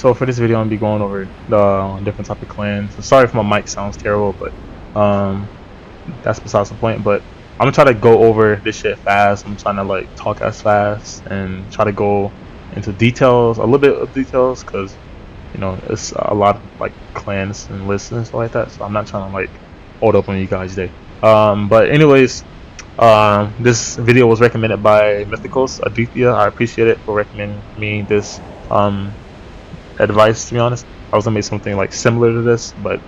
So for this video, I'm gonna be going over the different type of clans. So sorry if my mic sounds terrible, but that's besides the point. But I'm gonna try to go over this shit fast. I'm trying to like talk as fast and try to go into details, a little bit of details, because you know it's a lot of like clans and lists and stuff like that. So I'm not trying to like hold up on you guys today. But anyways, this video was recommended by Mythicals Aditya. I appreciate it for recommending me this advice. To be honest, I was gonna make something like similar to this, but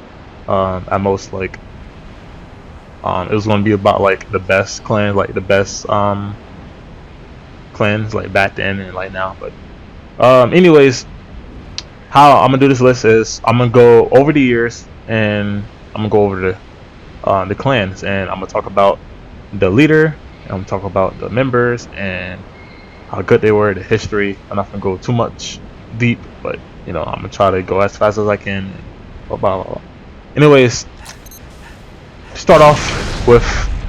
at most like it was gonna be about like the best clan, like the best clans like back then and like now. But anyways, how I'm gonna do this list is I'm gonna go over the years and I'm gonna go over the clans, and I'm gonna talk about the leader, and I'm gonna talk about the members and how good they were, the history. I'm not gonna go too much deep, but you know I'm gonna try to go as fast as I can. Blah, blah, blah. Anyways, start off with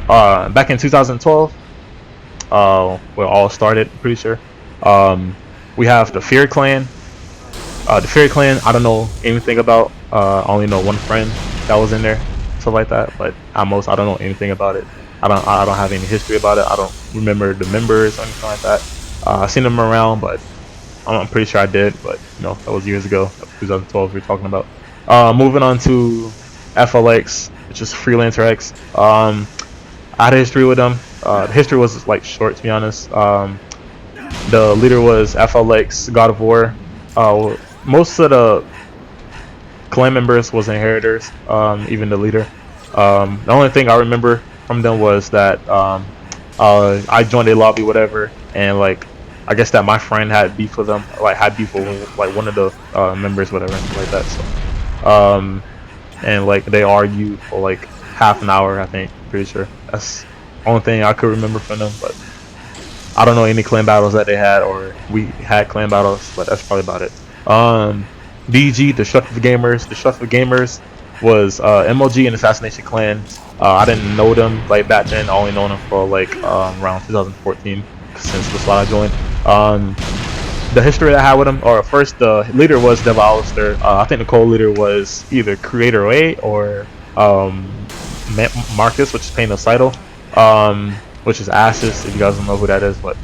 back in 2012. Where it all started, pretty sure. We have the Fear Clan. The Fear Clan, I don't know anything about. I only know one friend that was in there, stuff like that. But at most, I don't know anything about it. I don't have any history about it. I don't remember the members or anything like that. I've seen them around, but I'm pretty sure I did. But you know, that was years ago. 2012 we're talking about. Moving on to XFlareon, which is Freelancers. I had a history with them. The history was like short, to be honest. The leader was XFlareon, God of War. Most of the clan members was inheritors, even the leader. The only thing I remember from them was that I joined a lobby, whatever, and like I guess that my friend had beef with them, like had beef with like one of the members, whatever, and like that. So, and like they argued for like half an hour, I think. Pretty sure that's the only thing I could remember from them. But I don't know any clan battles that they had, or we had clan battles, but that's probably about it. DG, Destructive Gamers. Destructive Gamers was MLG and Assassination Clan. I didn't know them like back then. I only known them for like around 2014, since the slot I joined. The history that I had with them, or first the leader was Deathx. I think the co-leader was either Creator A or Marcus, which is Pain of Sidle, which is Ashes, if you guys don't know who that is. But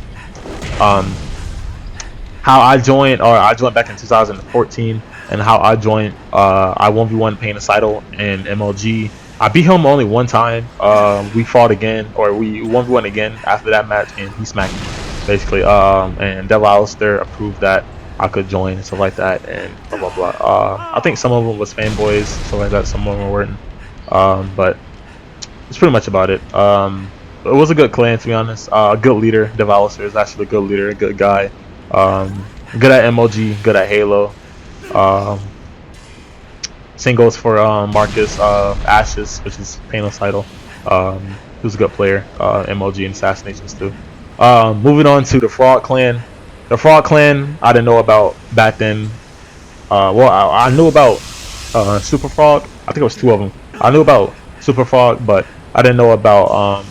how I joined back in 2014, and how I joined, I 1v1 Pain of Sidle and MLG. I beat him only one time. We fought again, or we 1v1 again after that match, and he smacked me, basically. And Deathx there approved that I could join and stuff like that, and blah blah blah. I think some of them was fanboys, stuff like that. Some of them weren't. But it's pretty much about it. It was a good clan, to be honest. A good leader. Deathx is actually a good leader, a good guy. Good at MLG, good at Halo. Same goes for Marcus Ashes, which is Painless Idol. He was a good player. MLG and Assassinations too. Moving on to the Fraud Clan. The Fraud Clan I didn't know about back then. Well, I knew about Super Frog. I think it was two of them. I knew about Super Frog, but I didn't know about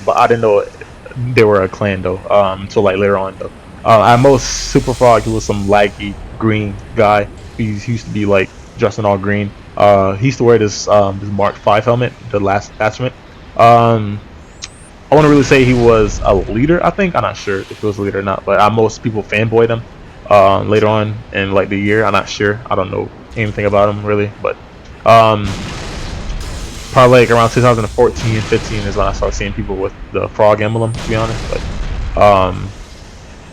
they were a clan though. Until like later on though. At most, Super Frog, he was some laggy green guy. He used to be like dressed in all green. He used to wear this Mark V helmet, the last attachment. I wouldn't really say he was a leader. I think I'm not sure if he was a leader or not, but most people fanboyed him later on in like the year. I'm not sure. I don't know anything about him really, but probably like around 2014, 15 is when I started seeing people with the frog emblem, to be honest. But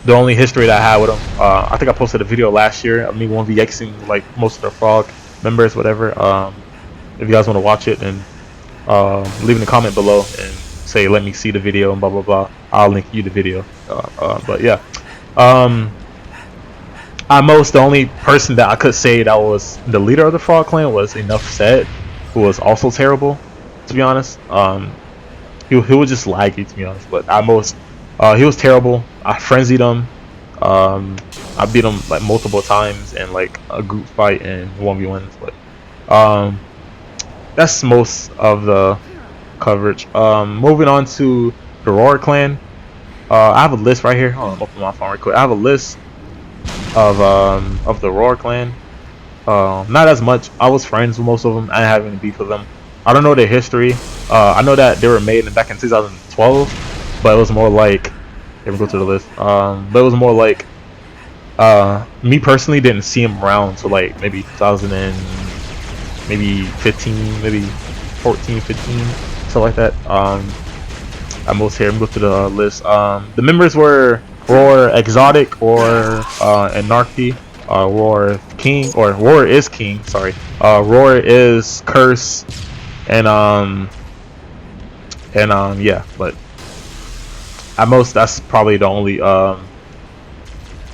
the only history that I had with him, I think I posted a video last year of me 1vxing like most of the frog members, whatever. If you guys want to watch it, and leave in the comment below and say let me see the video and blah blah blah, I'll link you the video. But yeah, at most the only person that I could say that was the leader of the frog clan was Enough Said, who was also terrible, to be honest. He was just laggy, to be honest, but at most he was terrible. I frenzied him. I beat him like multiple times in like a group fight and 1v1s. But that's most of the coverage. Moving on to the Rawr clan. I have a list right here. Hold on, open my phone real quick. I have a list of the Rawr clan. not as much. I was friends with most of them. I didn't have any beef with them. I don't know their history. I know that they were made back in 2012, but it was more like, let me go to the list. But it was more like, me personally didn't see them around till like maybe 2000 and maybe 15, maybe 14, 15, something like that. At most here, I'm going to the list. The members were Rawr, Exotic, or Anartic, Rawr King, or Rawr is King. Sorry, Rawr is Curse, and yeah. But at most, that's probably the only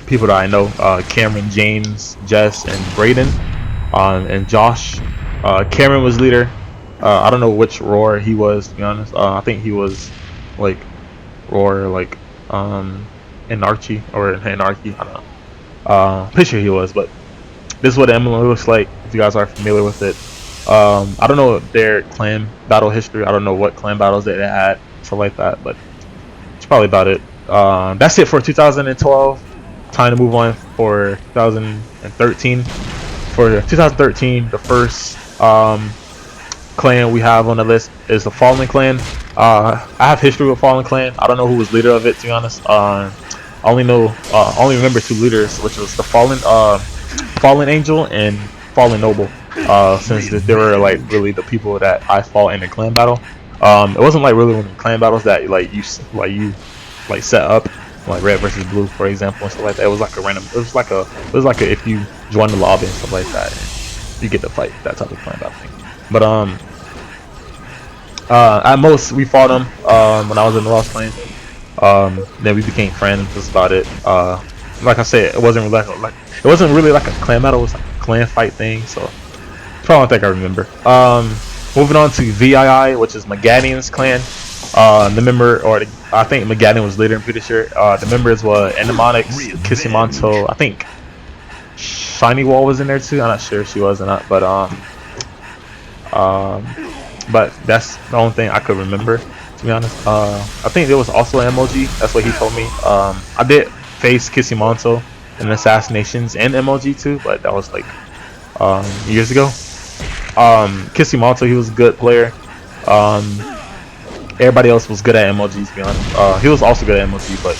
people that I know. Cameron, James, Jess, and Braden, and Josh. Cameron was leader. I don't know which Rawr he was, to be honest. I think he was like Rawr, like Anarchy or Anarchy. I don't know. Pretty sure he was, but this is what the emblem looks like. If you guys are familiar with it, I don't know their clan battle history. I don't know what clan battles they had, stuff like that. But it's probably about it. That's it for 2012. Time to move on for 2013. For 2013, the first clan we have on the list is the Fallen Clan. I have history with Fallen Clan. I don't know who was leader of it, to be honest. I only remember two leaders, which was the Fallen Angel and Fallen Noble. Since they were like really the people that I fought in the clan battle. It wasn't like really one of the clan battles that you set up, like red versus blue, for example, and stuff like that. It was like a random. It was like a if you join the lobby and stuff like that, and you get to fight, that type of clan battle thing. But at most we fought them when I was in the Lost Clan. Then we became friends. That's about it. Like I said, it wasn't really like a clan battle. It was like a clan fight thing. So that's all I think I remember. Moving on to VII, which is Megadion's clan. The member, I think Megadion was leader. I'm pretty sure. The members were Endemonix, Kissimanto. I think Shiny Wall was in there too. I'm not sure if she was or not, but that's the only thing I could remember, to be honest. I think there was also an MOG. That's what he told me. I did face Kissimanto in Assassinations and MOG too, but that was like years ago. Kissimanto, he was a good player. Everybody else was good at MOG, to be honest. He was also good at MOG, but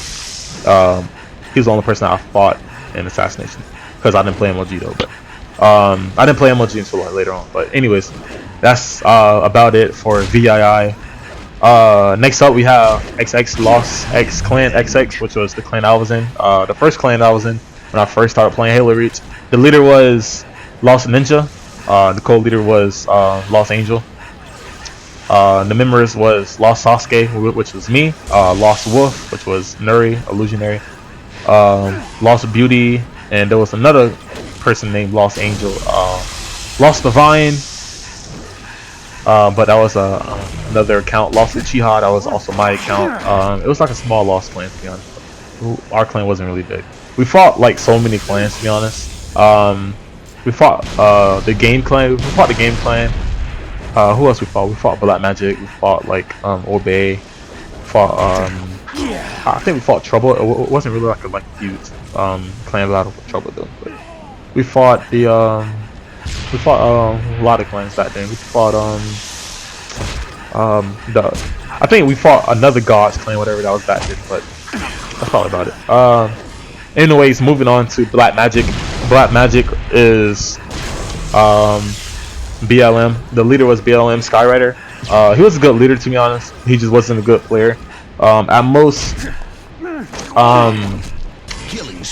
he was the only person I fought in Assassination, because I didn't play MOG though. But I didn't play MOG until like later on. But anyways, that's about it for VII. Next up we have xxxlost X clan XX, which was the clan I was in. The first clan I was in when I first started playing Halo Reach. The leader was Lost Ninja. The co-leader was Lost Angel. The members was Lost Sasuke, which was me. Lost Wolf, which was Nuri, Illusionary. Lost Beauty, and there was another person named Lost Angel. Lost Divine, but that was another account. Lost Uchiha, that was also my account. It was like a small Lost clan, to be honest. Our clan wasn't really big. We fought like so many clans, to be honest. We fought the Game Clan. We fought the Game Clan. Who else we fought? We fought Black Magic. We fought like Obey. Fought I think we fought Trouble. It wasn't really like a huge clan battle for Trouble though. But we fought the a lot of clans back then. We fought I think we fought another Gods clan, whatever that was back then. But that's probably about it. Anyways, moving on to Black Magic. Black Magic is BLM. The leader was BLM Skyrider. He was a good leader, to be honest. He just wasn't a good player. At most,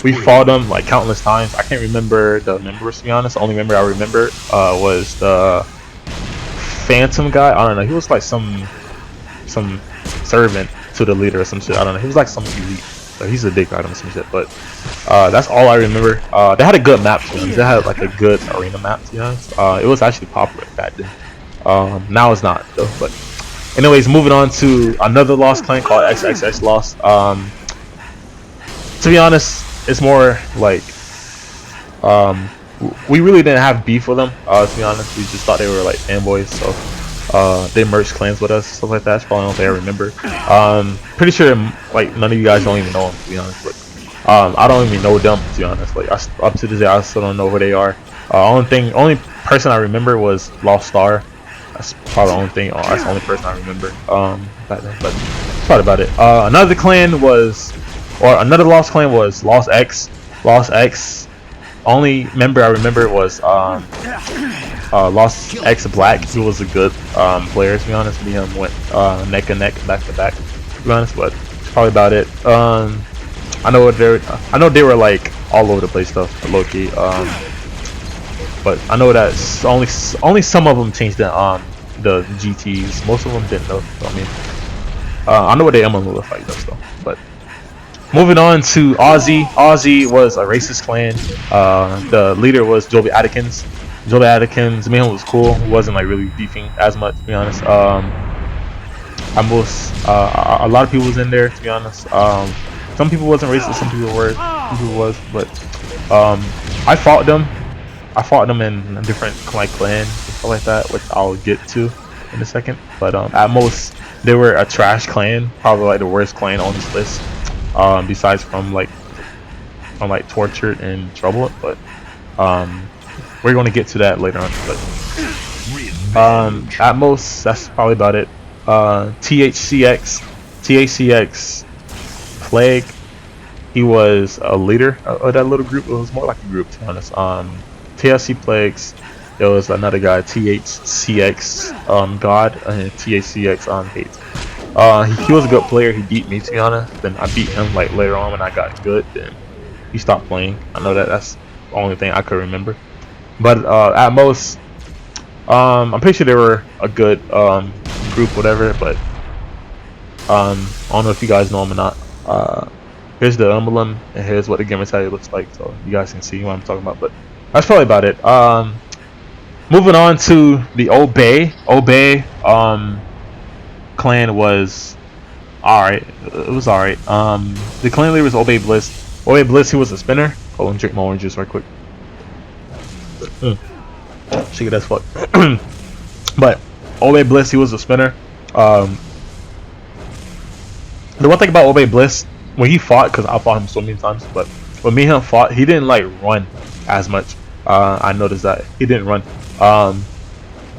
we fought him like countless times. I can't remember the members, to be honest. The only member I remember was the Phantom guy. I don't know. He was like some servant to the leader or some shit. I don't know. He was like some elite. So he's a dick item or some shit. But that's all I remember. They had a good map, to be honest. They had like a good arena map, to be honest. It was actually popular back then. Now it's not though. But anyways, moving on to another Lost clan called xxxlost. To be honest, it's more like we really didn't have beef with them. To be honest, we just thought they were like fanboys. So they merged clans with us, stuff like that. That's probably the only thing I remember. Pretty sure like none of you guys don't even know them, to be honest. But I don't even know them, to be honest. Like up to this day, I still don't know who they are. Only person I remember was Lost Star. That's probably the only thing. That's the only person I remember. Back then, but that's probably about it. Another clan was, or another Lost clan was Lost X. Lost X. Only member I remember was Lost X Black. He was a good player, to be honest. Me and him went neck and neck, back to back, to be honest. But probably about it. I know they were like all over the place stuff, low key. But I know that only some of them changed the GTs. Most of them didn't know. So, I mean, I know what the emblem looks like though. But moving on to Ozzie. Ozzie was a racist clan. The leader was Joby Atkins. Joby Atkins, man, was cool. Wasn't like really beefing as much, to be honest. A lot of people was in there, to be honest. Some people wasn't racist, some people were, some people was, but I fought them in different like clans and stuff like that, which I'll get to in a second. But at most they were a trash clan, probably like the worst clan on this list. Besides from Tortured and Troubledx, but we're going to get to that later on. But at most that's probably about it. THCx Plague, he was a leader of that little group. It was more like a group, to be honest. THC Plagues, there was another guy, THCx God, and THCx Hate. He was a good player. He beat me, to be honest. Then I beat him like later on when I got good. Then he stopped playing. I know that's the only thing I could remember. But at most, I'm pretty sure they were a good group, whatever. But I don't know if you guys know them or not. Here's the emblem, and here's what the gamer tag looks like, so you guys can see what I'm talking about. But that's probably about it. Moving on to the Obey clan was alright. It was alright. The clan leader was Obey Bliss. Obey Bliss, he was a spinner. Oh, and drink my orange juice right quick. Shake it as fuck. But Obey Bliss, he was a spinner. The one thing about Obey Bliss, when he fought, because I fought him so many times, but when me and him fought, he didn't like run as much. I noticed that he didn't run.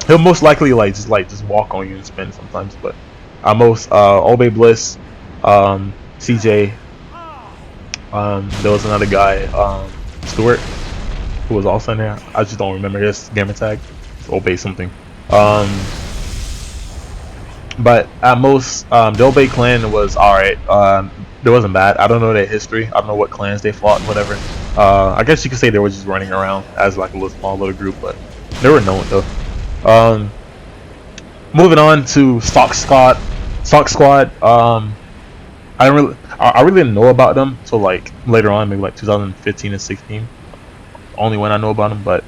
He'll most likely just walk on you and spin sometimes, but most Obey Bliss, CJ, there was another guy, Stuart, who was also in there. I just don't remember his gamer tag. It's Obey something. But at most, the Obey clan was alright. It wasn't bad. I don't know their history. I don't know what clans they fought, whatever. I guess you could say they were just running around as like a small little group, but they were known though. Moving on to Stock Squad. I really didn't know about them until like later on, maybe like 2015 and 16. Only when I know about them, but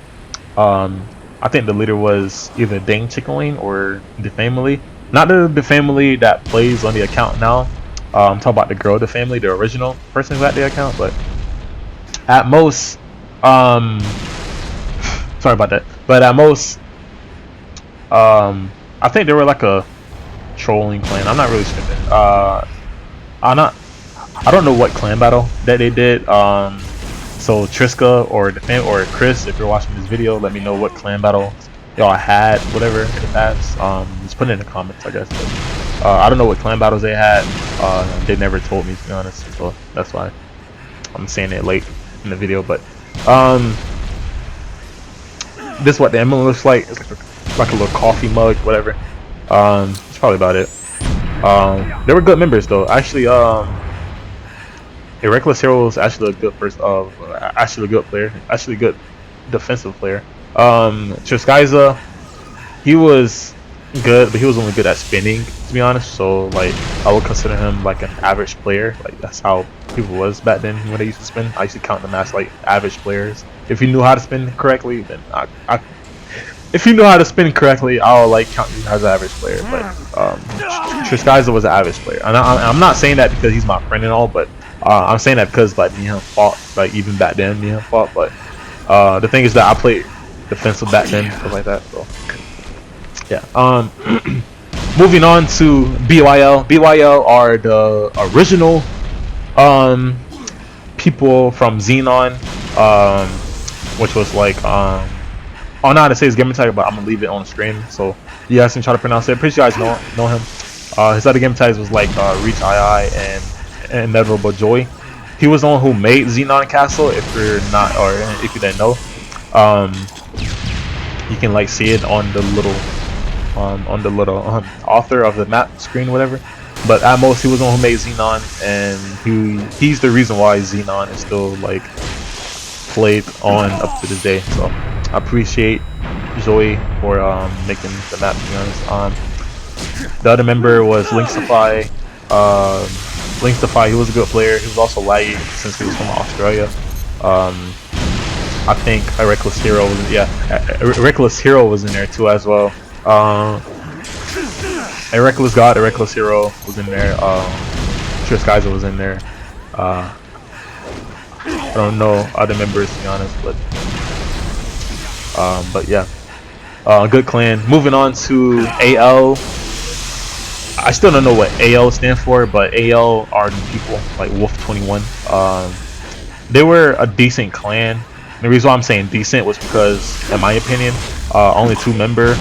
I think the leader was either Dang Chicken Wing or the family. Not the family that plays on the account now. I'm talking about the girl, the family, the original person who had the account. But at most, sorry about that. But at most, I think they were like a trolling clan. I'm not really sure. I don't know what clan battle that they did. So Triska or Chris, if you're watching this video, let me know what clan battle y'all had, whatever, in the past. Just put it in the comments, I guess. But, I don't know what clan battles they had. They never told me, to be honest, so that's why I'm saying it late in the video. But this is what the emblem looks like. It's like a little coffee mug, whatever. That's probably about it. They were good members though. Actually, a Reckless Hero was actually a good actually a good player, actually a good defensive player. Triskiza, he was good, but he was only good at spinning, to be honest. So like, I would consider him like an average player. Like that's how people was back then when they used to spin. I used to count them as like average players. If you knew how to spin correctly, then if you know how to spin correctly, I'll like count you as an average player. But Triskiza was an average player, and I'm not saying that because he's my friend and all, but I'm saying that because like me and him fought, like even back then me and him fought. But the thing is that I played defensive back then, stuff like that. So yeah. Moving on to BYO. BYO are the original people from Zenon. which was like I don't know how to say his gamer tag, but I'm gonna leave it on the screen so you guys can try to pronounce it. Pretty sure you guys know him. His other gamer tags was like Reach II and Inevitable Joy. He was the one who made Zenon Castle. If you're not, or if you didn't know, you can like see it on the little author of the map screen, whatever. But at most, he was the one who made Zenon, and he's the reason why Zenon is still like played on up to this day. So I appreciate Joey for making the map, to be honest. The other member was Linksify. Linksify, he was a good player. He was also laggy since he was from Australia. I think a Reckless Hero was a Reckless Hero was in there too as well. A Reckless God, a Reckless Hero was in there. Triskaiser was in there. I don't know other members, to be honest, but yeah, good clan. Moving on to AL. I still don't know what AL stands for, but AL are the people like Wolf 21. They were a decent clan. The reason why I'm saying decent was because, in my opinion, only 2 members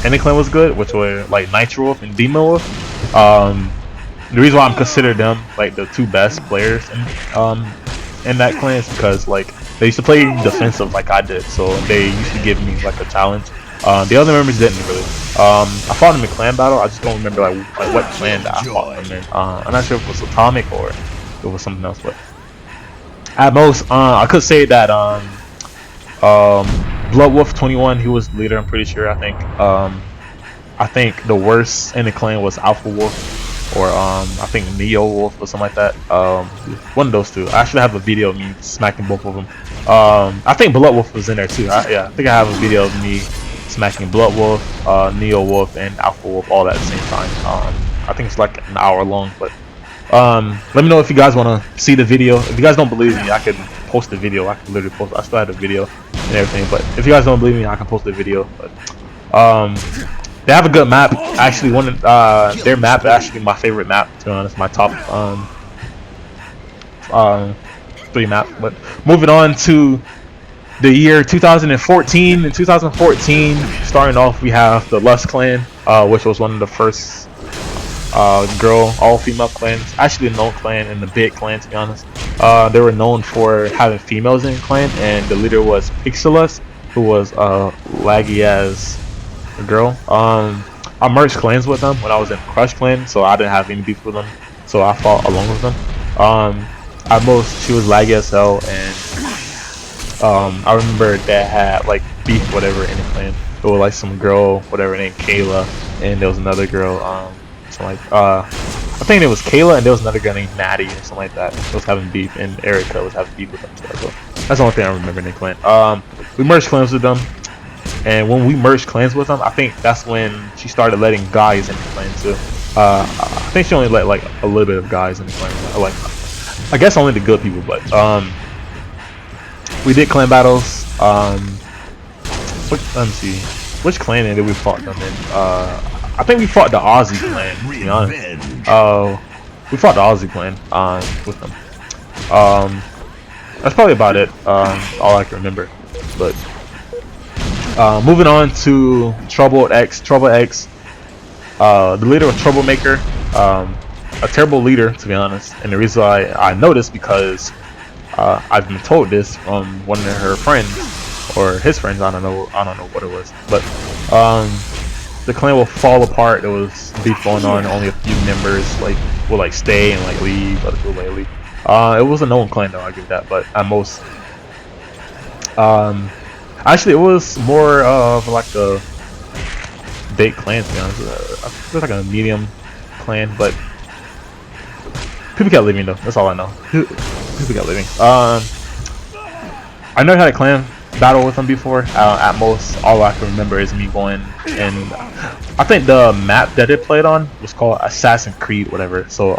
in the clan was good, which were like Nitro Wolf and Demon Wolf. The reason why I'm considered them like the 2 best players in that clan is because like they used to play defensive like I did, so they used to give me like a challenge. The other members didn't really. I fought them in clan battle. I just don't remember like what clan that I fought them in. I'm not sure if it was Atomic or if it was something else, but at most, I could say that Blood Wolf 21, he was the leader. I'm pretty sure. I think the worst in the clan was Alpha Wolf, or I think Neo Wolf or something like that. One of those 2. I actually have a video of me smacking both of them. I think Blood Wolf was in there too. I think I have a video of me smacking Blood Wolf, Neo Wolf, and Alpha Wolf all at the same time. I think it's like an hour long, but let me know if you guys want to see the video. If you guys don't believe me, I can post the video. I can literally post. I still have the video and everything, but if you guys don't believe me, I can post the video. But they have a good map. Actually, their map is actually my favorite map, to be honest. My top 3 map. But moving on to the year 2014. In 2014, starting off, we have the Lust clan, which was one of the first all-female clans. Actually a known clan and a big clan, to be honest. They were known for having females in the clan, and the leader was xxxlost, who was laggy as a girl. I merged clans with them when I was in Crush clan, so I didn't have any beef with them, so I fought along with them. At most, she was laggy as hell, and I remember that had like beef whatever in the clan. There was like some girl whatever named Kayla, and there was another girl so like I think it was Kayla, and there was another girl named Maddie or something like that. Was having beef, and Erica was having beef with them too. So that's the only thing I remember in the clan. We merged clans with them, and when we merged clans with them, I think that's when she started letting guys in the clan too. I think she only let like a little bit of guys in the clan, like I guess only the good people. But we did clan battles. Let me see, which clan did we fought them in? I think we fought the Ozzie clan, to be honest. We fought the Ozzie clan with them. That's probably about it. All I can remember. But moving on to Troubledx. Troubledx, the leader of Troublemaker, a terrible leader, to be honest. And the reason why I know this because I've been told this from one of her friends or his friends. I don't know what it was, but the clan will fall apart. There was beef going on. Only a few members will stay and leave. Other people leave. It was a known clan though, I give that. But at most, actually, it was more of like a big clan, to be honest. It was like a medium clan, but people kept leaving though. That's all I know. People kept leaving. I never had a clan battle with them before. At most, all I can remember is me going, and I think the map that they played on was called Assassin's Creed, whatever. So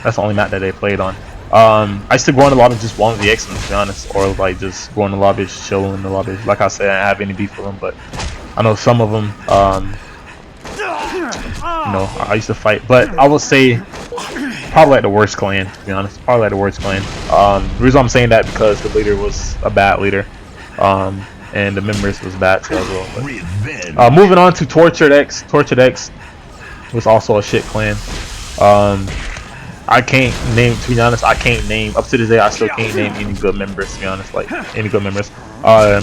that's the only map that they played on. I used to go in the lobby just one of the X-Men, to be honest, or just go in the lobby, just chill in the lobby. Like I said, I don't have any beef with them, but I know some of them, I used to fight. But I would say probably like the worst clan, to be honest. Probably like the worst clan. The reason I'm saying that because the leader was a bad leader. and the members was bad too as well. But, moving on to Torturedx. Torturedx was also a shit clan. I can't name, to be honest, I can't name, up to this day I still can't name any good members, to be honest, like any good members. I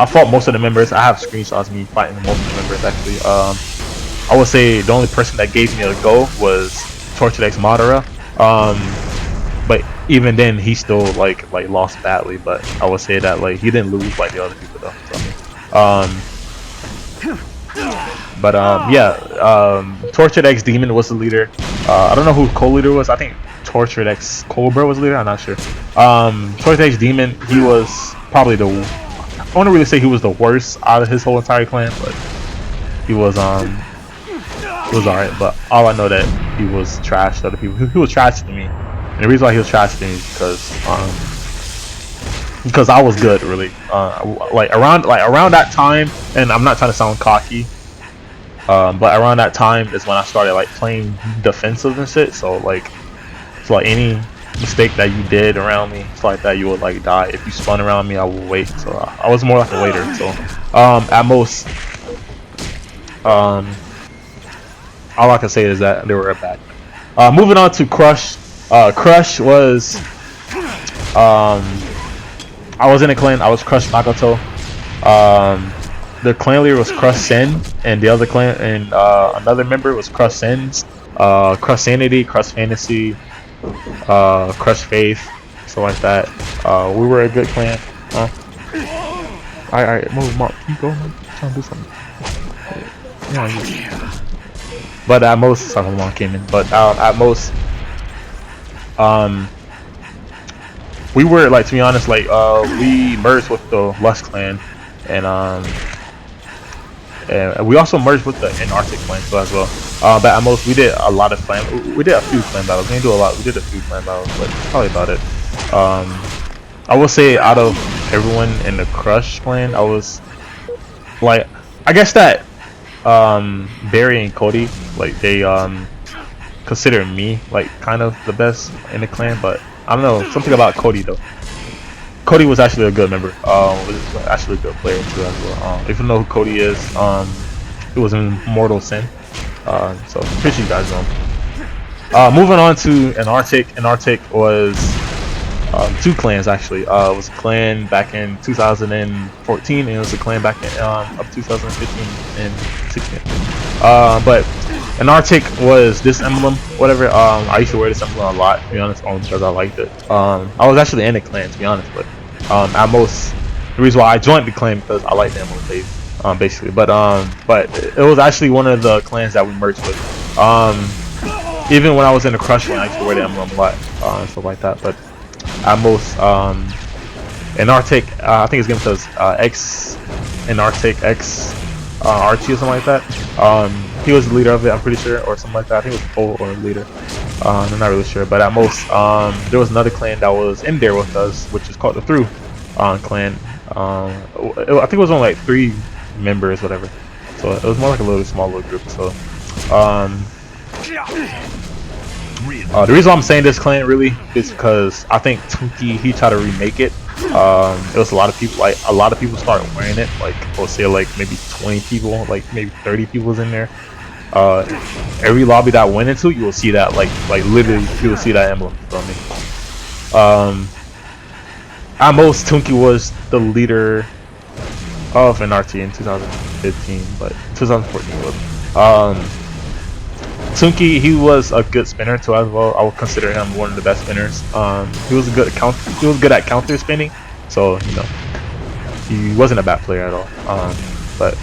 fought most of the members. I have screenshots of me fighting most of the members actually. I would say the only person that gave me a go was Torturedx Modera. But even then he still like lost badly, but I would say that like he didn't lose like the other people though. So, Torturedx Demon was the leader. I don't know who co-leader was. I think Torturedx Cobra was the leader. I'm not sure. Torturedx Demon, he was probably the, I wouldn't really say he was the worst out of his whole entire clan, but he was alright. But all I know that he was trash to other people. He was trash to me, and the reason why he was trash to me is because I was good, really. Like around that time, and I'm not trying to sound cocky, but around that time is when I started like playing defensive and shit. So like any mistake that you did around me, it's like that you would like die. If you spun around me, I would wait. So I was more like a waiter. So at most, all I can say is that they were a bad. Moving on to Crush. Crush was I was in a clan. I was Crush Makoto. The clan leader was Crush Sen, and the other clan and another member was Crush Sens, Crush Sanity, Crush Fantasy, Crush Faith, so like that. We were a good clan. Alright, move, Mark. Keep going. I'm trying to do something. Yeah. But at most, sorry, Mom came in. But at most, we were like, to be honest, like we merged with the Lust clan, and we also merged with the Anartic clan too as well. But at most, we did a lot of we did a few clan battles. We didn't do a lot. We did a few clan battles, but that's probably about it. I will say out of everyone in the Crush clan, I was like, I guess that Barry and Cody, like they consider me like kind of the best in the clan, but I don't know, something about Cody though. Cody was actually a good member. Was actually a good player too as well. If you know who Cody is, he was in Mortal Sin. So pretty sure you guys know him. Moving on to Anartic. Anartic was two clans actually. It was a clan back in 2014, and it was a clan back in up 2015 and 16. But Anartic was this emblem, whatever. I used to wear this emblem a lot, to be honest, only because I liked it. I was actually in the clan, to be honest, but at most, the reason why I joined the clan because I liked the emblem, basically. But it was actually one of the clans that we merged with. Even when I was in the Crush clan, I used to wear the emblem a lot, and stuff like that. But at most, Anartic, I think it's given to us xxxlost Archie or something like that. He was the leader of it, I'm pretty sure, or something like that. I think it was Cole or the leader. I'm not really sure, but at most, there was another clan that was in there with us, which is called the Through clan. I think it was only like 3 members, whatever. So it was more like a small little group. So the reason why I'm saying this clan really is because I think Tunki, he tried to remake it. It was a lot of people, like a lot of people started wearing it. Like we'll say like maybe 20 people, like maybe 30 people was in there. Every lobby that I went into, you will see that like literally you will see that emblem from me. At most, Tunki was the leader of Anartic in 2015, but 2014 was. Tunki, he was a good spinner too as well. I would consider him one of the best spinners. He was good at counter spinning, so you know he wasn't a bad player at all. But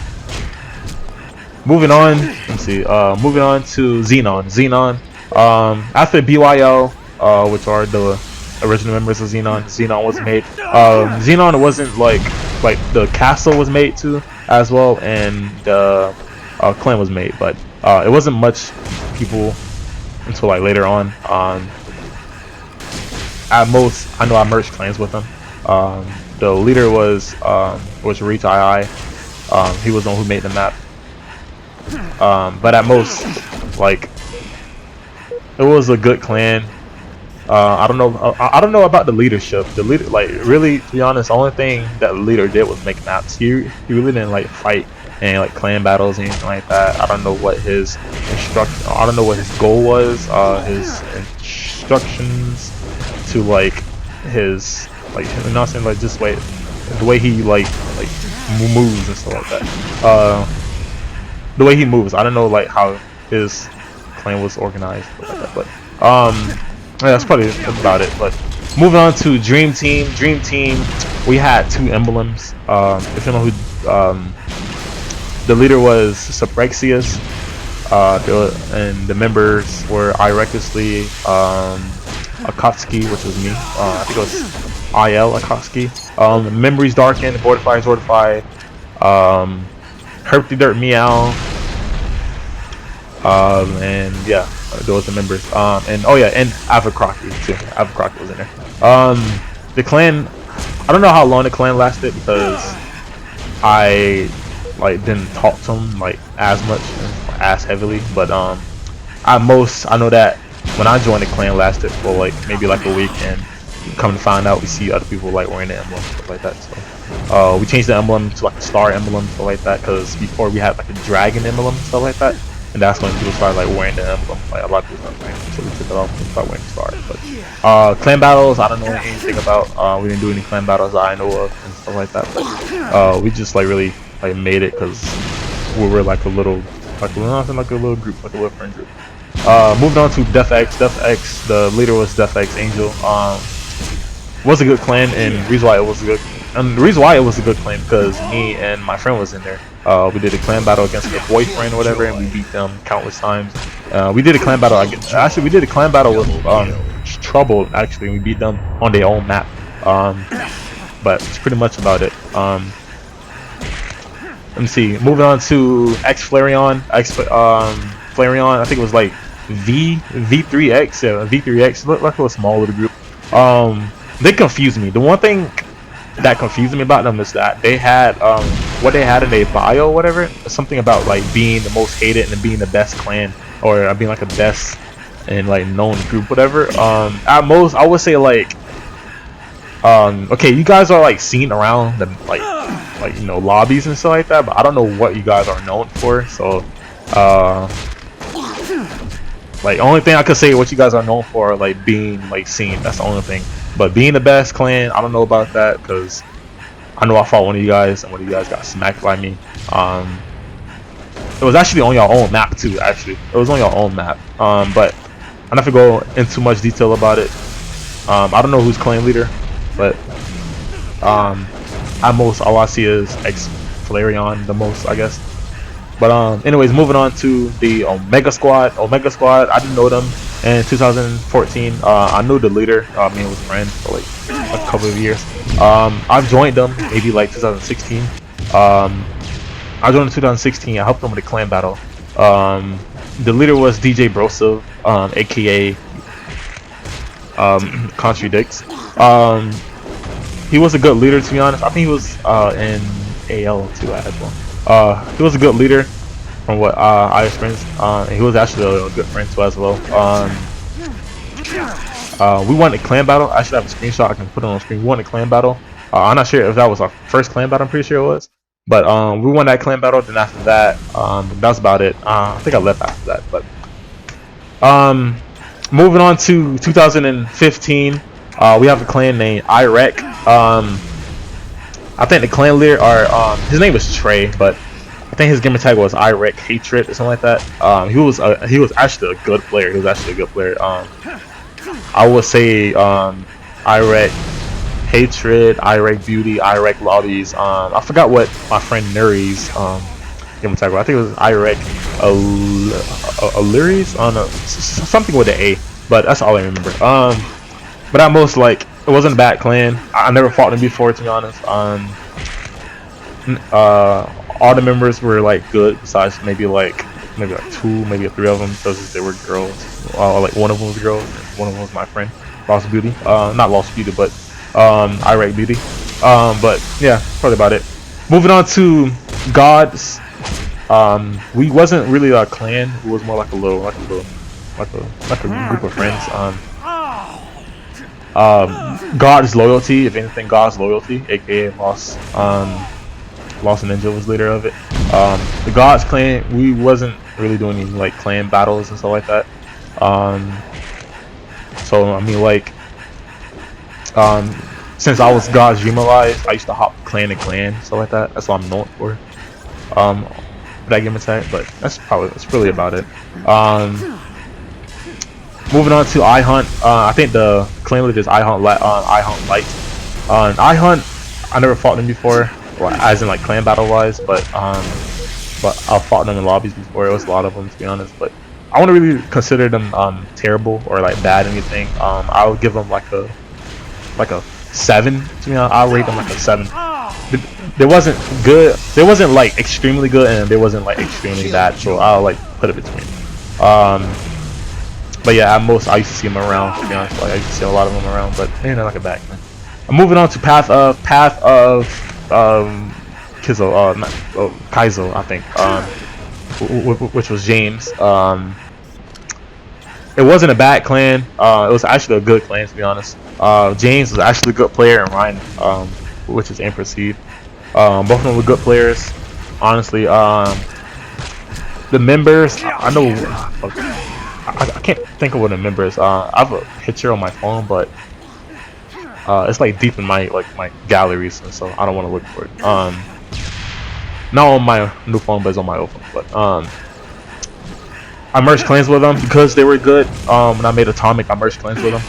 moving on, let's see. Moving on to Zenon. Zenon. After BYO, which are the original members of Zenon, Zenon was made. Zenon wasn't like the castle was made too as well, and the clan was made, but it wasn't much people until like later on. At most, I know I merged clans with them. The leader was Reach II. He was the one who made the map. But at most, like, it was a good clan. I don't know. I don't know about the leadership. The leader, like, really, to be honest, the only thing that the leader did was make maps. He really didn't like fight and like clan battles or anything like that. I don't know what his instruction. I don't know what his goal was. His instructions to like his like, you know what I'm saying, like just like the way he like moves and stuff like that. The way he moves. I don't know like how his clan was organized, like that, but yeah, that's probably about it. But moving on to Dream Team. Dream Team, we had 2 emblems. If you know who, the leader was Suprexius, and the members were iRecklessly, Akatsuki, which was me. I think it was IL Akatsuki. Memories Darkened, Fortify, Herpty Dirt Meow. And yeah, those are the members. And oh yeah, and Avacrocky too. Avacrocky was in there. The clan, I don't know how long the clan lasted because I like didn't talk to them like as much, as heavily. But at most, I know that when I joined the clan lasted for like maybe like a week, and come to find out we see other people like wearing the emblem, stuff like that. So we changed the emblem to like a star emblem, stuff like that, because before we had like a dragon emblem, stuff like that. And that's when people started like wearing the emblem. Like a lot of people started wearing it, so we took it off and started wearing the stars. But clan battles, I don't know anything about. We didn't do any clan battles that I know of and stuff like that. But we just like really like made it because we were like a little, like a little group, like a little friend group. Moving on to Deathx. Deathx, the leader was Deathx Angel. Was a good clan, and the reason why it was a good. And the reason why it was a good clan because me and my friend was in there. We did a clan battle against her boyfriend or whatever, and we beat them countless times. We did a clan battle. Actually, we did a clan battle with Troubledx. Actually, we beat them on their own map. But it's pretty much about it. Let me see. Moving on to xFlareon. Flareon. I think it was like V3X. Yeah, V3X. Looked like a small little group. They confused me. The one thing that confused me about them is that they had what they had in their bio or whatever, something about like being the most hated and being the best clan, or being like the best and like known group, whatever. At most I would say like okay, you guys are like seen around the like you know, lobbies and stuff like that, but I don't know what you guys are known for. So like only thing I could say what you guys are known for, like being like seen, that's the only thing. But being the best clan, I don't know about that because I know I fought one of you guys and one of you guys got smacked by me. It was actually on your own map too. Actually, it was on your own map. But I'm not gonna go into too much detail about it. I don't know who's clan leader, but at most all I see is xFlareon the most, I guess. But anyways, moving on to the OmegaSquad. OmegaSquad, I didn't know them in 2014. I knew the leader, me and his friend, for like a couple of years. I joined them maybe like 2016. I joined in 2016. I helped them with a clan battle. The leader was DJ Brosov, aka Torturedx. He was a good leader, to be honest. I think he was in AL too as well. He was a good leader from what I experienced. And he was actually a good friend too as well. We won a clan battle. I should have a screenshot I can put it on the screen. We won a clan battle. I'm not sure if that was our first clan battle. I'm pretty sure it was. But we won that clan battle. Then after that, that's about it. I think I left after that. But moving on to 2015, we have a clan named iWreck. I think the clan leader, or his name was Trey, but I think his gamer tag was iWreck Hatred or something like that. He was actually a good player. He was actually a good player. I would say iWreck Hatred, iWreck Beauty, iWreck Lobbies. I forgot what my friend Nuri's gamer tag was. I think it was iWreck Illyris on something with an A, but that's all I remember. But at most, like, it wasn't a bad clan. I never fought them before, to be honest. All the members were like good, besides maybe like two, maybe three of them, because they were girls. Like one of them was girls, and one of them was my friend, Lost Beauty. Not Lost Beauty, but iWreck Beauty. But yeah, probably about it. Moving on to GODz. We wasn't really a clan. It was more like a group of friends. GODz loyalty, if anything, GODz loyalty, aka Lost Ninja was leader of it. The GODz clan, we wasn't really doing any like clan battles and stuff like that. So I mean, like, since I was GODz Dreamalized, I used to hop clan to clan, stuff like that. That's what I'm known for. That game attack, but that's really about it. Moving on to iHaunt. I think the clan leader is iHaunt Light. iHaunt, I never fought them before, well, as in like clan battle wise, but I've fought them in lobbies before. It was a lot of them, to be honest, but I wouldn't really consider them terrible or like bad or anything. I would give them like a 7. To me, I'll rate them like a 7. They wasn't good. They wasn't like extremely good, and they wasn't like extremely bad. So I'll like put it between. But yeah, at most I used to see them around. To be honest, like I used to see a lot of them around, but they're not like a back, man. I'm moving on to path of Kaizo, I think, which was James. It wasn't a bad clan. It was actually a good clan, to be honest. James was actually a good player, and Ryan, which is imperceived. Both of them were good players, honestly. The members, I know. I can't think of what the members. I have a picture on my phone, but it's like deep in my galleries, and so I don't want to look for it. Not on my new phone, but it's on my old phone. But I merged clans with them because they were good. When I made Atomic, I merged clans with them,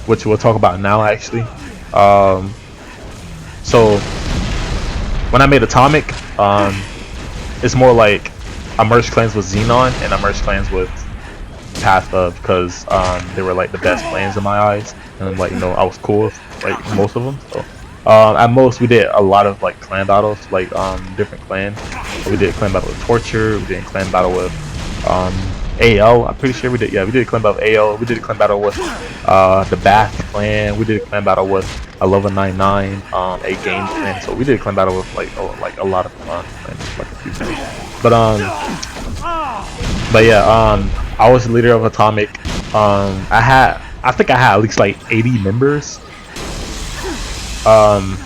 which we'll talk about now, actually. So when I made Atomic, it's more like I merged clans with Zenon and I merged clans with Path of, because they were like the best clans in my eyes, and like, you know, I was cool with like most of them. So at most we did a lot of like clan battles, like different clans. We did a clan battle with Torture, we did a clan battle with AL. I'm pretty sure we did. Yeah, we did a clan battle with AL. We did a clan battle with the Bath clan. We did a clan battle with 1199, a game clan. So we did a clan battle with like a lot of clans, like a few things. But yeah, I was the leader of Atomic. I think I had at least like 80 members. Nah.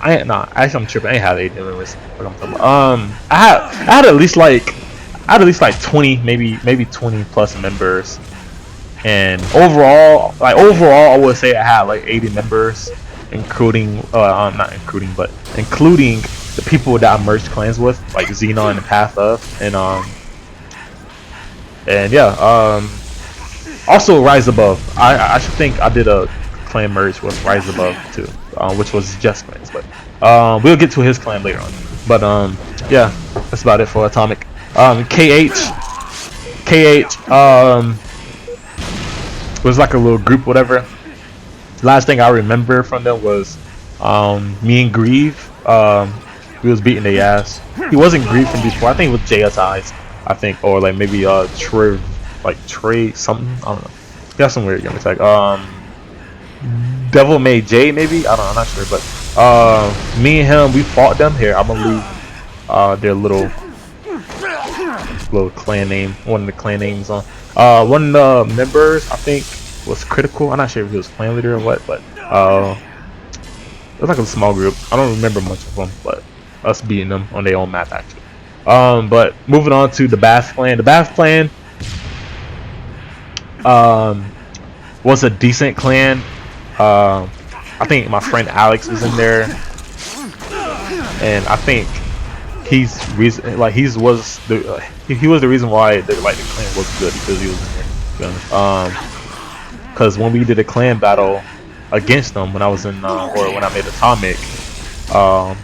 Actually, I'm tripping. I ain't have 80 members. What I'm talking about. I had at least like 20, maybe 20 plus members. And overall, I would say I had like 80 members, including including the people that I merged clans with, like Zenon and Path of, and yeah, also Rise Above. I should think I did a clan merge with Rise Above too, which was just clans, but we'll get to his clan later on. But yeah, that's about it for Atomic. KH was like a little group, whatever. Last thing I remember from them was me and Grieve. We was beating their ass. He wasn't Grieve from before. I think it was JSI's, I think, or like maybe Trey something. I don't know. He got some weird game attack. Devil May J, maybe. I don't know. I'm not sure, but me and him, we fought them here. I'm gonna leave their little clan name, one of the clan names on. One of the members, I think, was Critical. I'm not sure if he was clan leader or what, but it was like a small group. I don't remember much of them, but us beating them on their own map, actually. But moving on to the Bath clan. The Bath clan was a decent clan. I think my friend Alex is in there, and I think he was the reason why the clan was good, because he was in there, to be honest. Because when we did a clan battle against them, when I was in or when I made Atomic,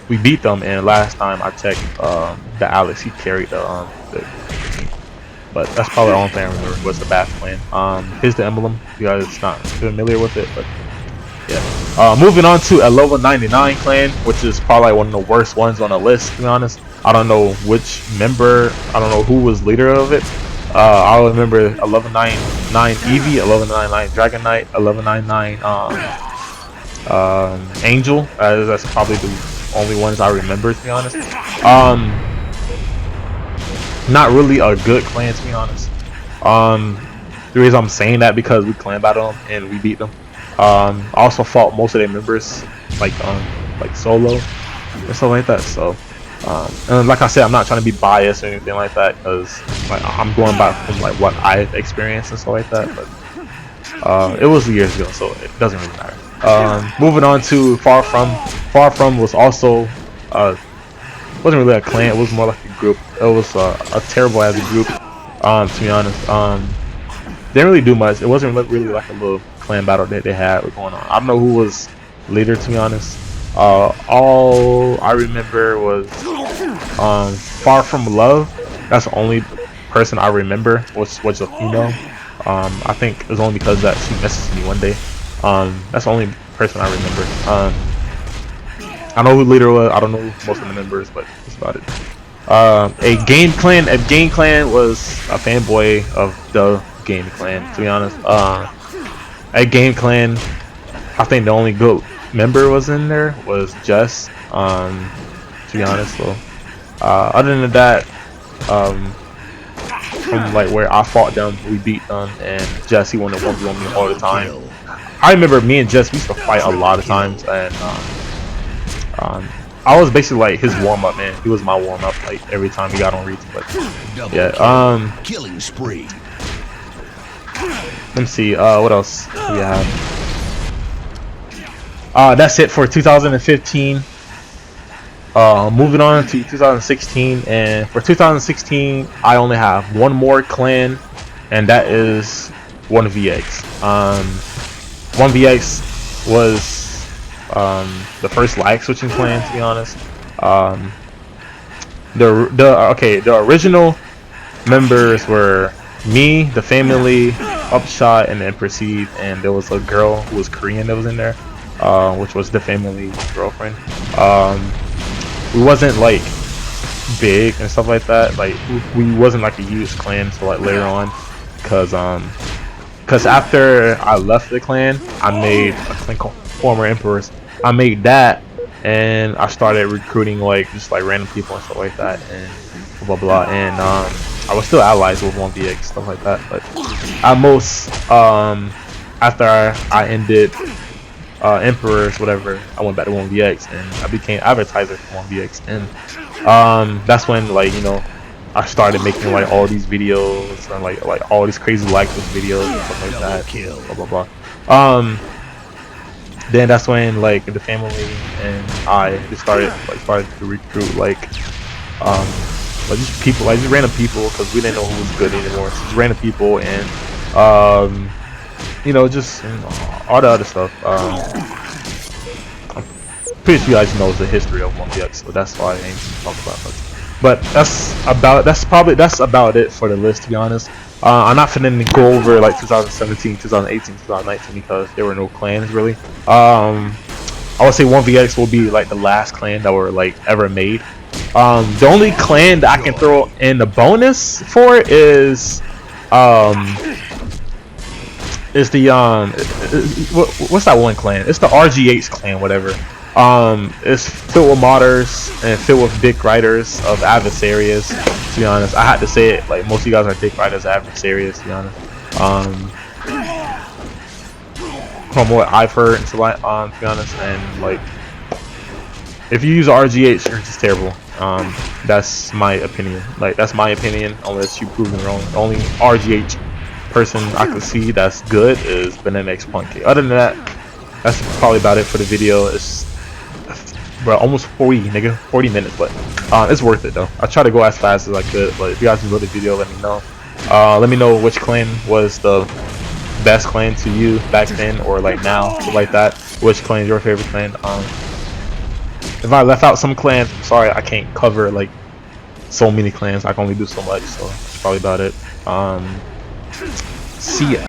we beat them, and last time I checked, the Alex, he carried the team. But that's probably the only thing I remember was the Bath clan. Here's the emblem. You guys not familiar with it, but yeah. Moving on to a level 99 clan, which is probably one of the worst ones on the list, to be honest. I don't know which member, I don't know who was leader of it. I remember 1199 Eevee, 1199 Dragon Knight, 1199 Angel. That's probably the only ones I remember, to be honest. Not really a good clan, to be honest. The reason I'm saying that because we clan battled them and we beat them. I also fought most of their members like solo and stuff like that. So and like I said, I'm not trying to be biased or anything like that, because like I'm going back from like what I've experienced and stuff like that. But it was years ago, so it doesn't really matter. Moving on to Far From. Far From was also wasn't really a clan. It was more like a group. It was a terrible as a group. To be honest, didn't really do much. It wasn't really like a little clan battle that they had going on. I don't know who was leader, to be honest. All I remember was Far From Love. That's the only person I remember was a female. I think it was only because that she messaged me one day. That's the only person I remember. I know who the leader was. I don't know most of the members, but that's about it. A Game Clan was a fanboy of the Game Clan, to be honest. At Game Clan, I think the only good member was in there was Jess, to be honest. So other than that, from like where I fought them, we beat them, and Jess, he wanted to 1v1 me all the time. I remember me and Jess, we used to fight a lot of times, and I was basically like his warm-up man. He was my warm-up like every time he got on reach. But yeah, killing spree. Let me see, what else do we have? That's it for 2015. Moving on to 2016, and for 2016 I only have one more clan, and that is 1VX. 1VX was the first lag switching clan, to be honest. The original members were me, the family, Upshot, and then Perceived, and there was a girl who was Korean that was in there, which was the family girlfriend. We wasn't like big and stuff like that. Like we wasn't like a huge clan until like later on, because after I left the clan, I made a clan called Former Emperors. I made that, and I started recruiting like just like random people and stuff like that, and blah blah. And I was still allies with 1VX, stuff like that. But at most, after I ended Emperors, whatever, I went back to 1VX and I became advertiser for 1VX, and that's when, like, you know, I started making like all these videos and like all these crazy likes with videos and stuff like that, blah blah blah. Then that's when like the family and I just started to recruit like just people, like just random people, because we didn't know who was good anymore. So just random people, and you know, just all the other stuff. I'm pretty sure you guys know the history of 1VX, so that's why I ain't talk about it. But that's about it for the list, to be honest. I'm not finna go over like 2017, 2018, 2019 because there were no clans really. I would say 1VX will be like the last clan that were like ever made. The only clan that I can throw in the bonus for is what's that one clan? It's the RGH clan, whatever. It's filled with modders and filled with dick riders of adversaries. To be honest, I had to say it. Like, most of you guys are dick riders, adversaries. To be honest, from what I've heard and so like, to be honest, and like, if you use RGH, you're just terrible. That's my opinion. Like, that's my opinion. Unless you prove me wrong. The only RGH person I could see that's good is BNX Punky. Other than that, that's probably about it for the video. It's bro, almost 40 minutes, but it's worth it though. I try to go as fast as I could, but if you guys enjoy the video, let me know. Let me know which clan was the best clan to you back then, or like now, like that. Which clan is your favorite clan? If I left out some clans, I'm sorry, I can't cover like so many clans. I can only do so much, so that's probably about it. See ya.